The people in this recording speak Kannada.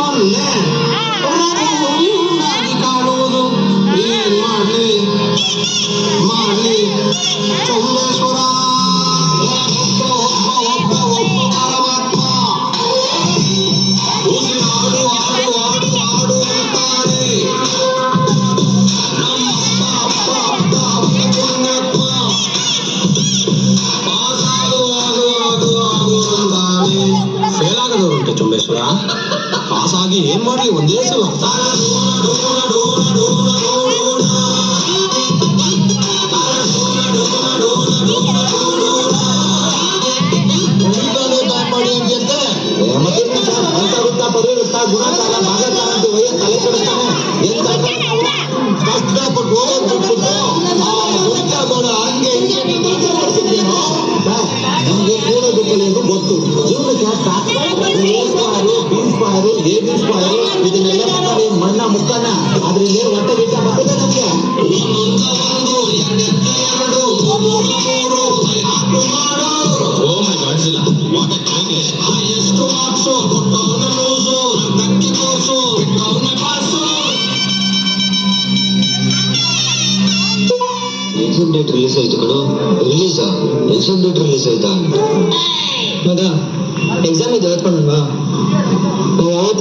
ಸೊನ್ನೆ ಕಾಣುವುದು ಏನ್ ಮಾಡ್ಲಿ ಚೌಡೇಶ್ವರ ಒಬ್ಬ ಪರಮಾತ್ಮ ಉಸಿರಾಡು ಆಡು ಆಡು ಆಡು ಅಂತಾನೆ ನಮ್ಮ ಅಪ್ಪ ಅಪ್ಪ ಅಪ್ಪ ಪುಣ್ಯಾತ್ಮ ಪಾಸಾಗು ಆಗು ಆಗು ಆಗು ಅಂತಾನೆ ಫೇಲ್ ಆಗದವರುಂಟು ಚೌಡೇಶ್ವರ ಪಾಸಾಗಿ ಏನ್ ಮಾಡ್ಲಿ ಒಂದೇ ಸಲ ಗುಣಾಚಾರ ಭಾಗಚಾರ ಅಂತ ಒಯ್ಯ ತಲೆ ಕೆಡಿಸ್ತಾನೆ ಎಂತ ಕಷ್ಟಪಟ್ಟು ಓದೋದ್ಬಿಟ್ಟು ಹಂಗೆ ಹಿಂಗೆ ಮಾಡ್ತಿದ್ದೇನೋ ನಮ್ಗೆ ಕೂಡೋದು ಕಲಿಯೋದು ಗೊತ್ತು ಜೀವನಕ್ಕೆ ಬೀನ್ಸ್ಪಾಯರು ಏಬೀನ್ಸ್ಪಾಯರು ಇದನ್ನೆಲ್ಲ ಮಣ್ಣ ಮುಕ್ಕನ ಅದ್ರಲ್ಲಿ ಹೊಟ್ಟೆ ಗಿಟ್ಟ ಬರ್ತದೆ ನಮ್ಗೆ ಎಷ್ಟು ಮಾರ್ಕ್ಸು ಕೊಟ್ಟವನ್ನ ಲೂಸು ಅರ್ಧಕ್ಕೆ ಕೋರ್ಸು ಬಿಟ್ಟವನ್ನ ಪಾಸು ಎಕ್ಸಾಮ್ ಡೇಟ್ ರಿಲೀಸ್ ಆಯ್ತು ಕಡು ರಿಲೀಸಾ ಎಕ್ಸಾಮ್ ಡೇಟ್ ರಿಲೀಸ್ ಆಯ್ತಾ ಮಗ ಎಕ್ಸಾಮ್ ಇದೆ ಓದ್ಕೊಂಡ್ವಾ